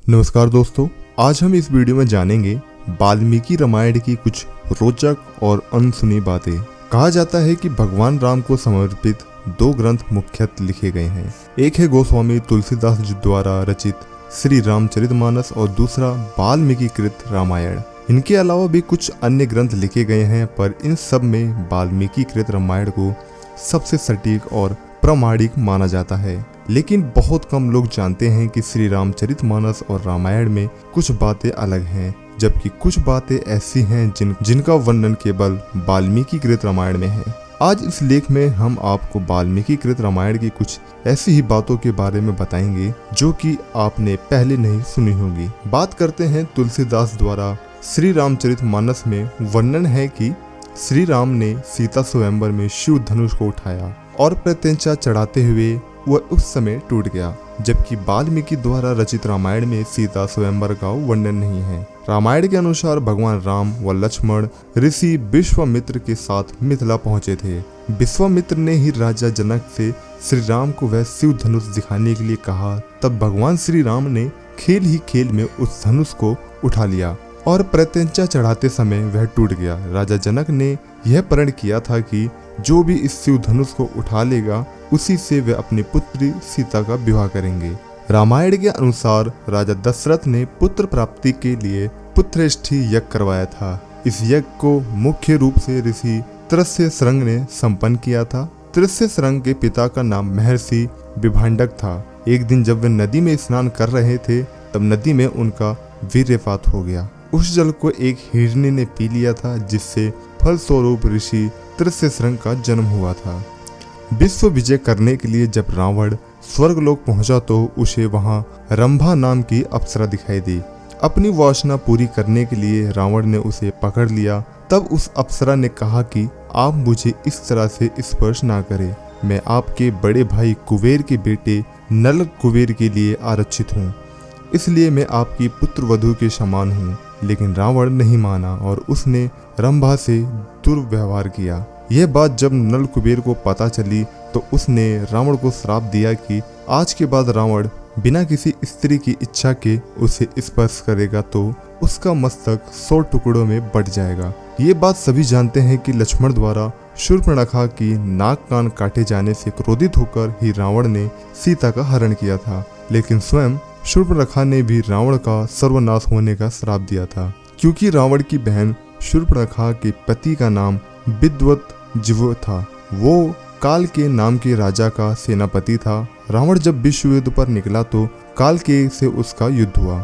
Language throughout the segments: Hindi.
नमस्कार दोस्तों, आज हम इस वीडियो में जानेंगे वाल्मीकि रामायण की कुछ रोचक और अनसुनी बातें। कहा जाता है कि भगवान राम को समर्पित दो ग्रंथ मुख्यतः लिखे गए हैं। एक है गोस्वामी तुलसीदास जी द्वारा रचित श्री रामचरितमानस और दूसरा वाल्मीकि कृत रामायण। इनके अलावा भी कुछ अन्य ग्रंथ लिखे गए हैं, पर इन सब में वाल्मीकि कृत रामायण को सबसे सटीक और प्रामाणिक माना जाता है। लेकिन बहुत कम लोग जानते हैं कि श्री रामचरितमानस और रामायण में कुछ बातें अलग हैं, जबकि कुछ बातें ऐसी हैं जिनका वर्णन केवल वाल्मीकि कृत रामायण में है। आज इस लेख में हम आपको वाल्मीकि कृत रामायण की कुछ ऐसी ही बातों के बारे में बताएंगे जो कि आपने पहले नहीं सुनी होगी। बात करते हैं तुलसीदास द्वारा श्री रामचरितमानस में वर्णन है कि श्री राम ने सीता स्वयंवर में शिव धनुष को उठाया और प्रत्यंचा चढ़ाते हुए वह उस समय टूट गया, जबकि वाल्मीकि द्वारा रचित रामायण में सीता स्वयंवर का वर्णन नहीं है। रामायण के अनुसार भगवान राम व लक्ष्मण ऋषि विश्वामित्र के साथ मिथिला पहुंचे थे। विश्वामित्र ने ही राजा जनक से श्री राम को वह शिव धनुष दिखाने के लिए कहा। तब भगवान श्री राम ने खेल ही खेल में उस धनुष को उठा लिया और प्रत्यंचा चढ़ाते समय वह टूट गया। राजा जनक ने यह प्रण किया था कि जो भी इस शिव धनुष को उठा लेगा उसी से वे अपनी पुत्री सीता का विवाह करेंगे। रामायण के अनुसार राजा दशरथ ने पुत्र प्राप्ति के लिए पुत्रेष्ठी यज्ञ करवाया था। इस यज्ञ को मुख्य रूप से ऋषि तृष्यशृंग ने संपन्न किया था। तृष्यशृंग के पिता का नाम महर्षि विभांडक था। एक दिन जब वे नदी में स्नान कर रहे थे तब नदी में उनका वीर्यपात हो गया। उस जल को एक हिरनी ने पी लिया था, जिससे फलस्वरूप ऋषि तृष्यशृंग का जन्म हुआ था। विश्व विजय करने के लिए जब रावण स्वर्गलोक पहुंचा तो उसे वहां रंभा नाम की अप्सरा दिखाई दी। अपनी वासना पूरी करने के लिए रावण ने उसे पकड़ लिया। तब उस अप्सरा ने कहा कि आप मुझे इस तरह से स्पर्श ना करें, मैं आपके बड़े भाई कुबेर के बेटे नल कुबेर के लिए आरक्षित हूँ, इसलिए मैं आपकी पुत्रवधू के समान हूँ। लेकिन रावण नहीं माना और उसने रंभा से दुर्व्यवहार किया। यह बात जब नल कुबेर को पता चली तो उसने रावण को श्राप दिया कि आज के बाद रावण बिना किसी स्त्री की इच्छा के उसे स्पर्श करेगा तो उसका मस्तक 100 टुकड़ों में बट जाएगा। ये बात सभी जानते हैं कि लक्ष्मण द्वारा शूर्पणखा की नाक कान काटे जाने से क्रोधित होकर ही रावण ने सीता का हरण किया था। लेकिन स्वयं शूर्पणखा ने भी रावण का सर्वनाश होने का श्राप दिया था, क्योंकि रावण की बहन शूर्पणखा के पति का नाम विद्वत्जिह्व था। वो काल के नाम के राजा का सेनापति था। रावण जब विश्व युद्ध पर निकला तो काल के से उसका युद्ध हुआ।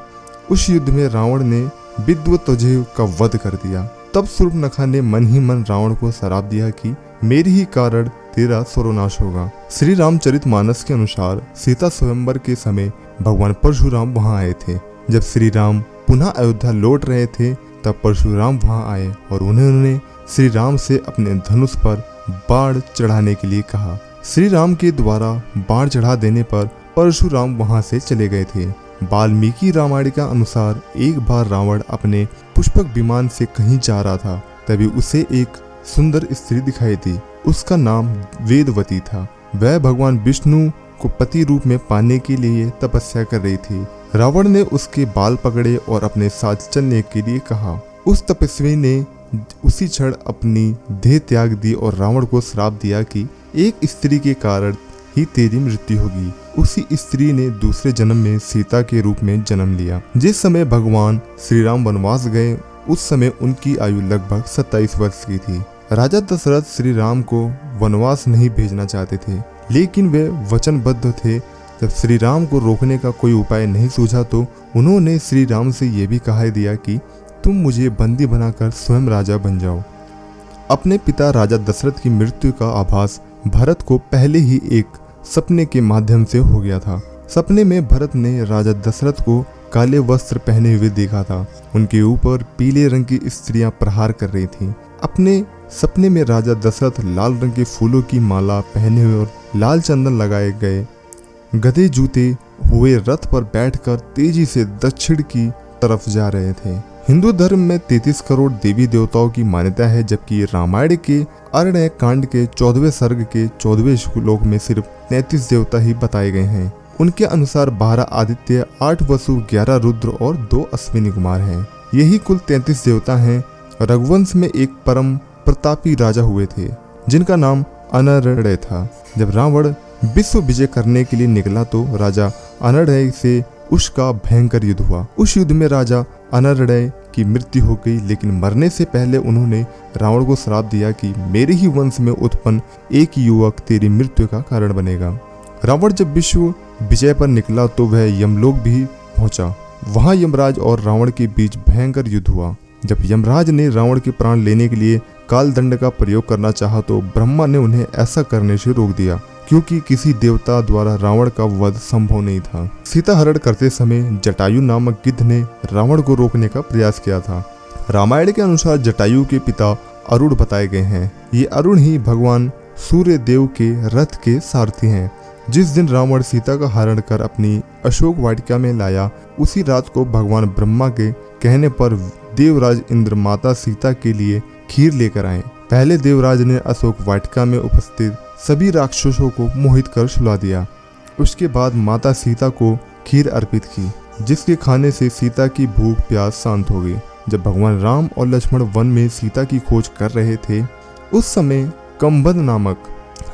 उस युद्ध में रावण ने विद्वत्जिह्व का वध कर दिया। तब शूर्पणखा ने मन ही मन रावण को श्राप दिया कि मेरे ही कारण तेरा सर्वनाश होगा। श्री रामचरितमानस के अनुसार सीता स्वयंवर के समय भगवान परशुराम वहां आए थे। जब श्री राम पुनः अयोध्या लौट रहे थे तब परशुराम वहां आए और उन्होंने श्री राम से अपने धनुष पर बाण चढ़ाने के लिए कहा। श्री राम के द्वारा बाण चढ़ा देने पर परशुराम वहां से चले गए थे। वाल्मीकि रामायण के अनुसार एक बार रावण अपने पुष्पक विमान से कहीं जा रहा था, तभी उसे एक सुंदर स्त्री दिखाई दी। उसका नाम वेदवती था। वह भगवान विष्णु को पति रूप में पाने के लिए तपस्या कर रही थी। रावण ने उसके बाल पकड़े और अपने साथ चलने के लिए कहा। उस तपस्वी ने उसी क्षण अपनी देह त्याग दी और रावण को श्राप दिया कि एक स्त्री के कारण ही तेरी मृत्यु होगी। उसी स्त्री ने दूसरे जन्म में सीता के रूप में जन्म लिया। जिस समय भगवान श्री राम वनवास गए उस समय उनकी आयु लगभग 27 वर्ष की थी। राजा दशरथ श्री राम को वनवास नहीं भेजना चाहते थे, लेकिन वे वचनबद्ध थे। जब श्री राम को रोकने का कोई उपाय नहीं सूझा तो उन्होंने श्री राम से यह भी कहा दिया कि तुम मुझे बंदी बनाकर स्वयं राजा बन जाओ। अपने पिता राजा दशरथ की मृत्यु का आभास भरत को पहले ही एक सपने के माध्यम से हो गया था। सपने में भरत ने राजा दशरथ को काले वस्त्र पहने हुए देखा था। उनके ऊपर पीले रंग की स्त्रियां प्रहार कर रही थीं। अपने सपने में राजा दशरथ लाल रंग के फूलों की माला पहने हुए और लाल चंदन लगाए गए गधे जूते हुए रथ पर बैठकर तेजी से दक्षिण की तरफ जा रहे थे। हिंदू धर्म में 33 करोड़ देवी देवताओं की मान्यता है, जबकि रामायण के अरण्यकांड के 14वें सर्ग के 14वें श्लोक में सिर्फ 33 देवता ही बताए गए हैं। उनके अनुसार 12 आदित्य, 8 वसु, 11 रुद्र और 2 अश्विनी कुमार हैं। यही कुल 33 देवता हैं। रघुवंश में एक परम प्रतापी राजा हुए थे जिनका नाम अनर्णय था। जब रावण विश्व विजय करने के लिए निकला तो राजा अनर्णय से उसका भयंकर युद्ध हुआ। उस युद्ध में राजा अनर्णय की मृत्यु हो गई, लेकिन मरने से पहले उन्होंने रावण को श्राप दिया कि मेरे ही वंश में उत्पन्न एक युवक तेरी मृत्यु का कारण बनेगा। रावण जब विश्व विजय पर निकला तो वह यमलोक भी पहुंचा। वहां यमराज और रावण के बीच भयंकर युद्ध हुआ। जब यमराज ने रावण के प्राण लेने के लिए काल दंड का प्रयोग करना चाहा तो ब्रह्मा ने उन्हें ऐसा करने से रोक दिया, क्योंकि किसी देवता द्वारा रावण का वध संभव नहीं था। सीता हरण करते समय जटायु नामक गिद्ध ने रावण को रोकने का प्रयास किया था। रामायण के अनुसार जटायु के पिता अरुण बताए गए हैं। ये अरुण ही भगवान सूर्य देव के रथ के सारथी हैं। जिस दिन रावण सीता का हरण कर अपनी अशोक वाटिका में लाया, उसी रात को भगवान ब्रह्मा के कहने पर देवराज इंद्र माता सीता के लिए खीर लेकर आए। पहले देवराज ने अशोक वाटिका में उपस्थित सभी राक्षसों को मोहित कर सुला दिया। उसके बाद माता सीता को खीर अर्पित की, जिसके खाने से सीता की भूख प्यास शांत हो गई। जब भगवान राम और लक्ष्मण वन में सीता की खोज कर रहे थे, उस समय कंबद नामक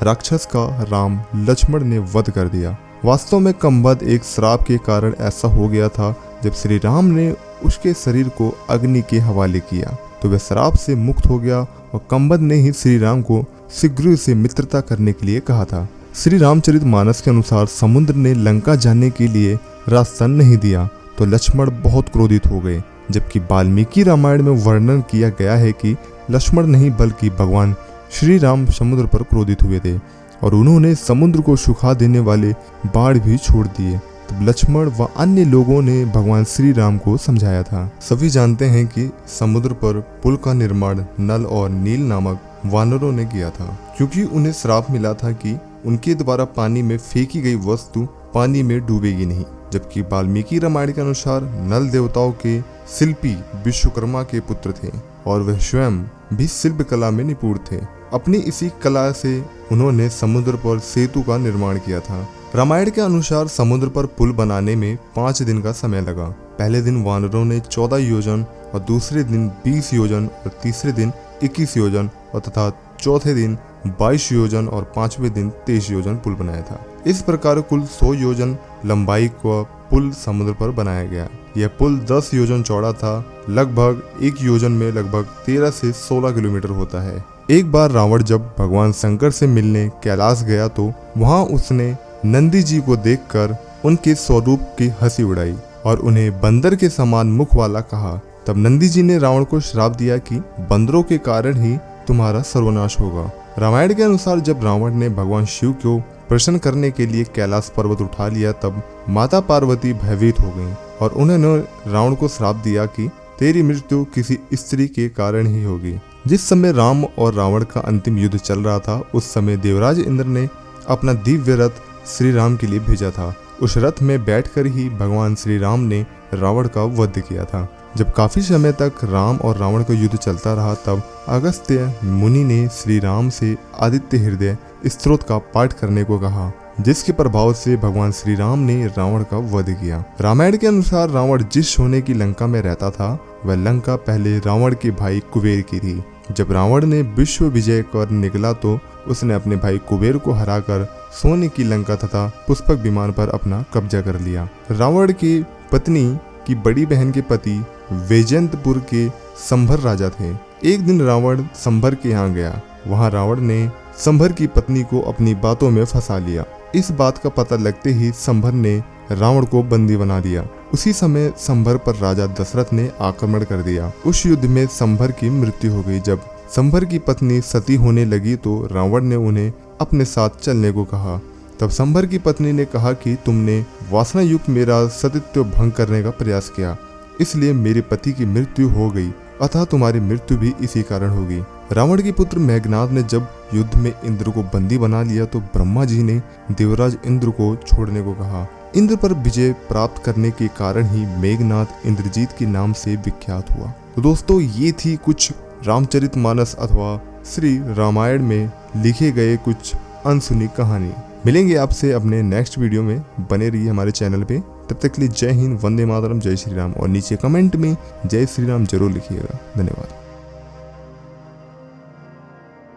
राक्षस का राम लक्ष्मण ने वध कर दिया। वास्तव में कंबद एक श्राप के कारण ऐसा हो गया था। जब श्री राम ने उसके शरीर को अग्नि के हवाले किया तो वह श्राप से मुक्त हो गया और कंबद ने ही श्री राम को शीघ्र से मित्रता करने के लिए कहा था। श्री रामचरितमानस के अनुसार समुद्र ने लंका जाने के लिए रास्ता नहीं दिया तो लक्ष्मण बहुत क्रोधित हो गए, जबकि वाल्मीकि रामायण में वर्णन किया गया है कि लक्ष्मण नहीं बल्कि भगवान श्री राम समुद्र पर क्रोधित हुए थे और उन्होंने समुद्र को सुखा देने वाले बाढ़ भी छोड़ दिए। तब लक्ष्मण व अन्य लोगों ने भगवान श्री राम को समझाया था। सभी जानते हैं कि समुद्र पर पुल का निर्माण नल और नील नामक वानरों ने किया था, क्योंकि उन्हें श्राप मिला था कि उनके द्वारा पानी में फेंकी गई वस्तु पानी में डूबेगी नहीं। जबकि वाल्मीकि रामायण के अनुसार नल देवताओं के शिल्पी विश्वकर्मा के पुत्र थे और वह स्वयं भी शिल्प कला में निपुण थे। अपनी इसी कला से उन्होंने समुद्र पर सेतु का निर्माण किया था। रामायण के अनुसार समुद्र पर पुल बनाने में 5 दिन का समय लगा। पहले दिन वानरों ने 14 योजन और दूसरे दिन 20 योजन और तीसरे दिन 21 योजन और तथा चौथे दिन 22 योजन और 5वें दिन 23 योजन पुल बनाया था। इस प्रकार कुल 100 योजन लंबाई का पुल समुद्र पर बनाया गया। यह पुल 10 योजन चौड़ा था। लगभग 1 योजन में लगभग 13 से 16 किलोमीटर होता है। एक बार रावण जब भगवान शंकर से मिलने कैलाश गया तो वहां उसने नंदी जी को देखकर उनके स्वरूप की हंसी उड़ाई और उन्हें बंदर के समान मुख वाला कहा। तब नंदी जी ने रावण को श्राप दिया कि बंदरों के कारण ही तुम्हारा सर्वनाश होगा। रामायण के अनुसार जब रावण ने भगवान शिव को प्रसन्न करने के लिए कैलाश पर्वत उठा लिया, तब माता पार्वती भयभीत हो गईं और उन्होंने रावण को श्राप दिया कि तेरी मृत्यु किसी स्त्री के कारण ही होगी। जिस समय राम और रावण का अंतिम युद्ध चल रहा था, उस समय देवराज इंद्र ने अपना दिव्य रथ श्री राम के लिए भेजा था। उस रथ में बैठकर ही भगवान श्री राम ने रावण का वध किया था। जब काफी समय तक राम और रावण का युद्ध चलता रहा, तब अगस्त्य मुनि ने श्री राम से आदित्य हृदय स्तोत्र का पाठ करने को कहा, जिसके प्रभाव से भगवान श्री राम ने रावण का वध किया। रामायण के अनुसार रावण जिस सोने की लंका में रहता था, वह लंका पहले रावण के भाई कुबेर की थी। जब रावण ने विश्व विजय कर निकला तो उसने अपने भाई कुबेर को हराकर सोने की लंका तथा पुष्पक विमान पर अपना कब्जा कर लिया। रावण की पत्नी की बड़ी बहन के पति वैजयंतपुर के संभर राजा थे। एक दिन रावण संभर के यहाँ गया। वहाँ रावण ने संभर की पत्नी को अपनी बातों में फंसा लिया। इस बात का पता लगते ही संभर ने रावण को बंदी बना दिया। उसी समय संभर पर राजा दशरथ ने आक्रमण कर दिया। उस युद्ध में संभर की मृत्यु हो गई। जब संभर की पत्नी सती होने लगी तो रावण ने उन्हें अपने साथ चलने को कहा। तब संभर की पत्नी ने कहा कि तुमने वासना युक्त मेरा सतीत्व भंग करने का प्रयास किया, इसलिए मेरे पति की मृत्यु हो गई, अतः तुम्हारी मृत्यु भी इसी कारण होगी। रावण के पुत्र मेघनाद ने जब युद्ध में इंद्र को बंदी बना लिया तो ब्रह्मा जी ने देवराज इंद्र को छोड़ने को कहा। इंद्र पर विजय प्राप्त करने के कारण ही मेघनाद इंद्रजीत के नाम से विख्यात हुआ। तो दोस्तों, ये थी कुछ रामचरितमानस अथवा श्री रामायण में लिखे गए कुछ अनसुनी कहानी। मिलेंगे आपसे अपने नेक्स्ट वीडियो में, बने रहिए हमारे चैनल पे। तब तक के लिए जय हिंद, वंदे मातरम, जय श्री राम, और नीचे कमेंट में जय श्री राम जरूर लिखिएगा। धन्यवाद।